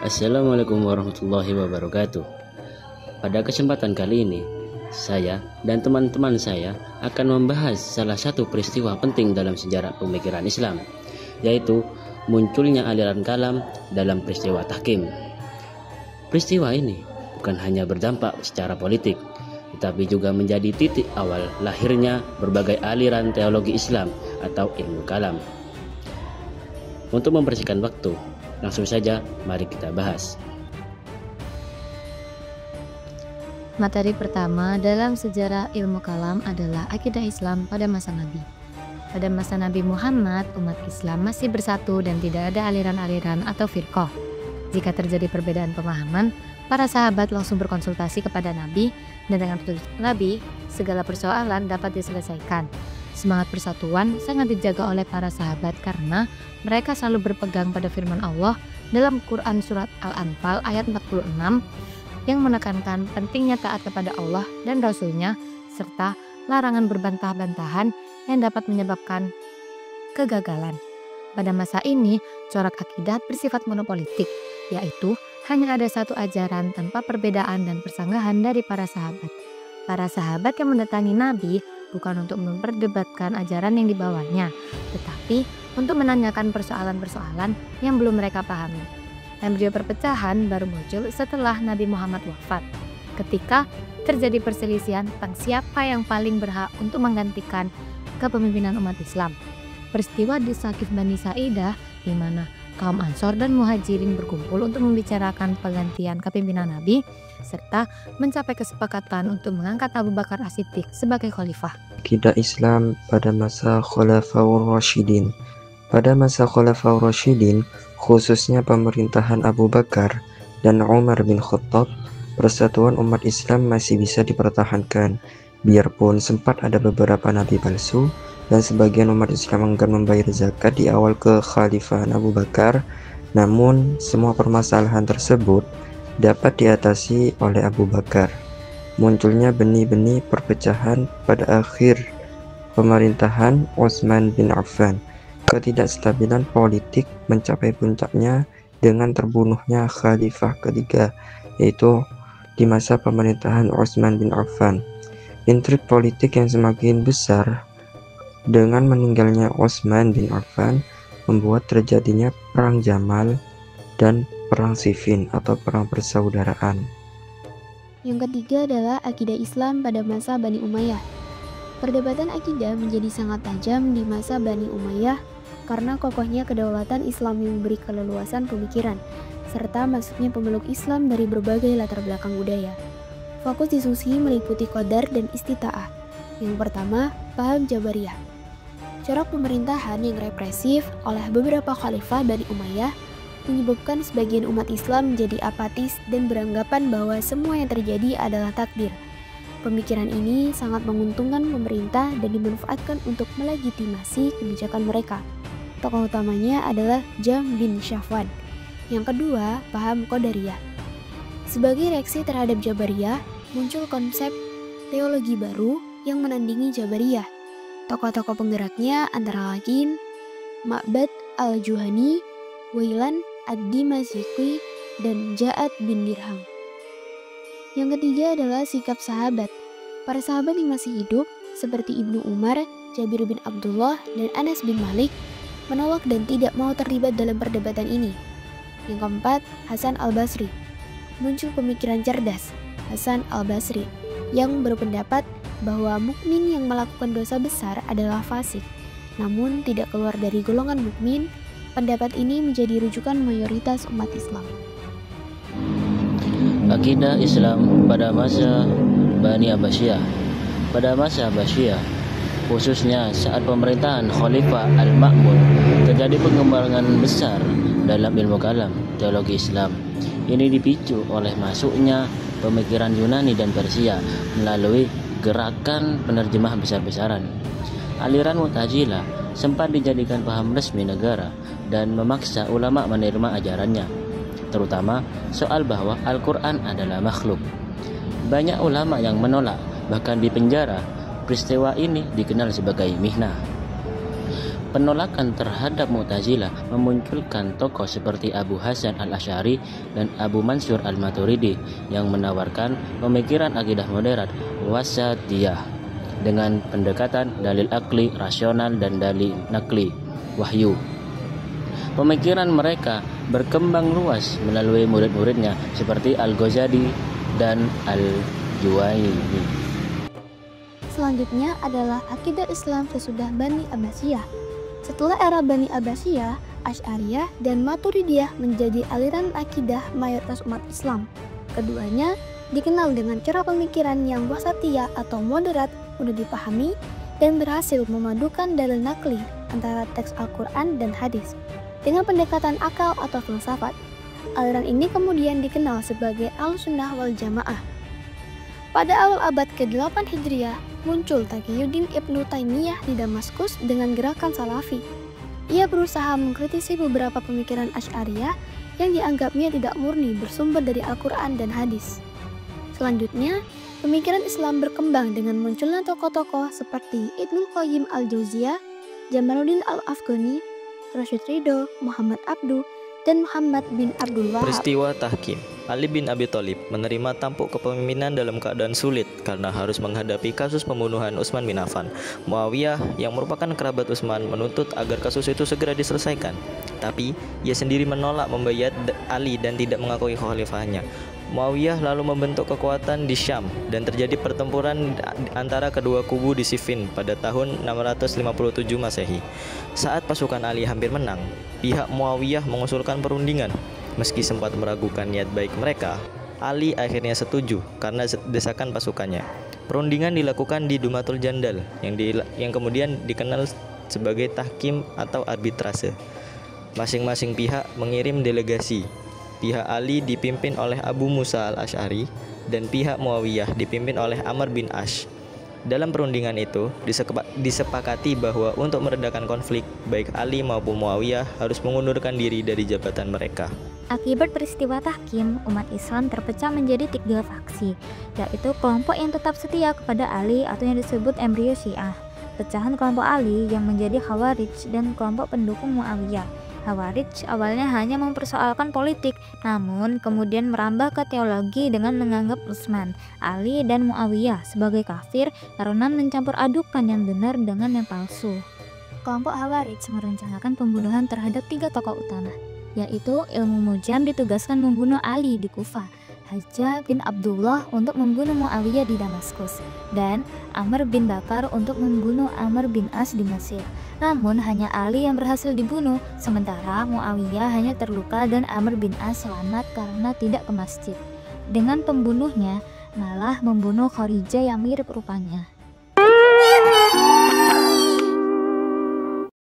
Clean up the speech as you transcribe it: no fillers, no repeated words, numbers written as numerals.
Assalamualaikum warahmatullahi wabarakatuh. Pada kesempatan kali ini, saya dan teman-teman saya akan membahas salah satu peristiwa penting dalam sejarah pemikiran Islam, yaitu munculnya aliran kalam dalam peristiwa tahkim. Peristiwa ini bukan hanya berdampak secara politik, tetapi juga menjadi titik awal lahirnya berbagai aliran teologi Islam atau ilmu kalam. Untuk membersihkan waktu, langsung saja mari kita bahas. Materi pertama dalam sejarah ilmu kalam adalah akidah Islam pada masa Nabi. Pada masa Nabi Muhammad, umat Islam masih bersatu dan tidak ada aliran-aliran atau firqah. Jika terjadi perbedaan pemahaman, para sahabat langsung berkonsultasi kepada Nabi, dan dengan petunjuk Nabi, segala persoalan dapat diselesaikan. Semangat persatuan sangat dijaga oleh para sahabat karena mereka selalu berpegang pada firman Allah dalam Quran Surat Al-Anfal ayat 46 yang menekankan pentingnya taat kepada Allah dan Rasul-Nya serta larangan berbantah-bantahan yang dapat menyebabkan kegagalan. Pada masa ini, corak akidah bersifat monopolitik, yaitu hanya ada satu ajaran tanpa perbedaan dan persanggahan dari para sahabat. Para sahabat yang mendatangi Nabi bukan untuk memperdebatkan ajaran yang dibawanya, tetapi untuk menanyakan persoalan-persoalan yang belum mereka pahami. Embrio perpecahan baru muncul setelah Nabi Muhammad wafat, ketika terjadi perselisihan tentang siapa yang paling berhak untuk menggantikan kepemimpinan umat Islam. Peristiwa di Saqif Bani Sa'idah, di mana kaum Ansor dan Muhajirin berkumpul untuk membicarakan penggantian kepemimpinan Nabi, serta mencapai kesepakatan untuk mengangkat Abu Bakar As-Siddiq sebagai khalifah. Akidah Islam pada masa Khulafaur Rasyidin. Pada masa Khulafaur Rasyidin, khususnya pemerintahan Abu Bakar dan Umar bin Khattab, persatuan umat Islam masih bisa dipertahankan. Biarpun sempat ada beberapa nabi palsu dan sebagian umat Islam enggan membayar zakat di awal kekhalifahan Abu Bakar, namun semua permasalahan tersebut dapat diatasi oleh Abu Bakar. Munculnya benih-benih perpecahan pada akhir pemerintahan Utsman bin Affan. Ketidakstabilan politik mencapai puncaknya dengan terbunuhnya khalifah ketiga, yaitu di masa pemerintahan Utsman bin Affan. Intrik politik yang semakin besar dengan meninggalnya Utsman bin Affan membuat terjadinya Perang Jamal dan Perang Siffin atau Perang Persaudaraan. Yang ketiga adalah akidah Islam pada masa Bani Umayyah. Perdebatan akidah menjadi sangat tajam di masa Bani Umayyah karena kokohnya kedaulatan Islam yang memberi keleluasan pemikiran, serta masuknya pemeluk Islam dari berbagai latar belakang budaya. Fokus diskusi meliputi qadar dan istita'ah. Yang pertama, paham Jabariyah. Corak pemerintahan yang represif oleh beberapa khalifah Bani Umayyah menyebabkan sebagian umat Islam menjadi apatis dan beranggapan bahwa semua yang terjadi adalah takdir. Pemikiran ini sangat menguntungkan pemerintah dan dimanfaatkan untuk melegitimasi kebijakan mereka. Tokoh utamanya adalah Jam bin Safwan. Yang kedua, paham Qadariyah. Sebagai reaksi terhadap Jabariyah, muncul konsep teologi baru yang menandingi Jabariyah. Tokoh-tokoh penggeraknya antara lain Ma'bad al-Juhani, Wailan ad-Dimashqi, dan Ja'ad bin Dirham. Yang ketiga adalah sikap sahabat. Para sahabat yang masih hidup, seperti Ibnu Umar, Jabir bin Abdullah, dan Anas bin Malik, menolak dan tidak mau terlibat dalam perdebatan ini. Yang keempat, Hasan al-Basri. Muncul pemikiran cerdas, Hasan al-Basri, yang berpendapat bahwa mukmin yang melakukan dosa besar adalah fasik, namun tidak keluar dari golongan mukmin. Pendapat ini menjadi rujukan mayoritas umat Islam. Akidah Islam pada masa Bani Abbasiyah. Pada masa Abbasiyah, khususnya saat pemerintahan Khalifah Al-Ma'mun, terjadi pengembangan besar dalam ilmu kalam, teologi Islam. Ini dipicu oleh masuknya pemikiran Yunani dan Persia melalui gerakan penerjemah besar-besaran. Aliran Mu'tazilah sempat dijadikan paham resmi negara dan memaksa ulama menerima ajarannya, terutama soal bahwa Al-Quran adalah makhluk. Banyak ulama yang menolak, bahkan dipenjara. Peristiwa ini dikenal sebagai mihnah. Penolakan terhadap Mu'tazilah memunculkan tokoh seperti Abu Hasan al-Asy'ari dan Abu Mansur al-Maturidi yang menawarkan pemikiran akidah moderat wasatiyah dengan pendekatan dalil akli, rasional, dan dalil nakli, wahyu. Pemikiran mereka berkembang luas melalui murid-muridnya seperti Al-Ghazali dan Al-Juwaini. Selanjutnya adalah akidah Islam sesudah Bani Abbasiyah. Setelah era Bani Abbasiyah, Asy'ariyah dan Maturidiyah menjadi aliran akidah mayoritas umat Islam. Keduanya dikenal dengan cara pemikiran yang wasatiyah atau moderat, mudah dipahami, dan berhasil memadukan dalil nakli antara teks Al-Quran dan hadis dengan pendekatan akal atau filsafat. Aliran ini kemudian dikenal sebagai Ahlussunnah wal Jamaah. Pada awal abad ke-8 Hijriah, muncul Taqiyuddin Ibnu Taimiyah di Damaskus dengan gerakan Salafi. Ia berusaha mengkritisi beberapa pemikiran Asy'ariyah yang dianggapnya tidak murni bersumber dari Al-Quran dan hadis. Selanjutnya, pemikiran Islam berkembang dengan munculnya tokoh-tokoh seperti Ibnu Qayyim al-Jauziyah, Jamaluddin al-Afghani, Rashid Ridho, Muhammad Abduh, dan Muhammad bin Abdul Wahab. Peristiwa Tahkim. Ali bin Abi Thalib menerima tampuk kepemimpinan dalam keadaan sulit karena harus menghadapi kasus pembunuhan Utsman bin Affan. Muawiyah yang merupakan kerabat Utsman menuntut agar kasus itu segera diselesaikan. Tapi ia sendiri menolak membayat Ali dan tidak mengakui khalifahnya. Muawiyah lalu membentuk kekuatan di Syam dan terjadi pertempuran antara kedua kubu di Siffin pada tahun 657 Masehi. Saat pasukan Ali hampir menang, pihak Muawiyah mengusulkan perundingan. Meski sempat meragukan niat baik mereka, Ali akhirnya setuju karena desakan pasukannya. Perundingan dilakukan di Dumatul Jandal yang kemudian dikenal sebagai tahkim atau arbitrase. Masing-masing pihak mengirim delegasi. Pihak Ali dipimpin oleh Abu Musa al-Asy'ari dan pihak Muawiyah dipimpin oleh Amr bin Ash. Dalam perundingan itu disepakati bahwa untuk meredakan konflik, baik Ali maupun Muawiyah harus mengundurkan diri dari jabatan mereka. Akibat peristiwa Tahkim, umat Islam terpecah menjadi 3 faksi, yaitu kelompok yang tetap setia kepada Ali atau yang disebut embrio Syiah, pecahan kelompok Ali yang menjadi Khawarij, dan kelompok pendukung Muawiyah. Khawarij awalnya hanya mempersoalkan politik, namun kemudian merambah ke teologi dengan menganggap Utsman, Ali, dan Muawiyah sebagai kafir karena mencampur adukan yang benar dengan yang palsu. Kelompok Khawarij merencanakan pembunuhan terhadap 3 tokoh utama, yaitu Ilmu Mujam ditugaskan membunuh Ali di Kufah, Hajjah bin Abdullah untuk membunuh Muawiyah di Damaskus, dan Amr bin Bakar untuk membunuh Amr bin As di Mesir. Namun hanya Ali yang berhasil dibunuh, sementara Muawiyah hanya terluka dan Amr bin As selamat karena tidak ke masjid. Dengan pembunuhnya malah membunuh Kharijah yang mirip rupanya.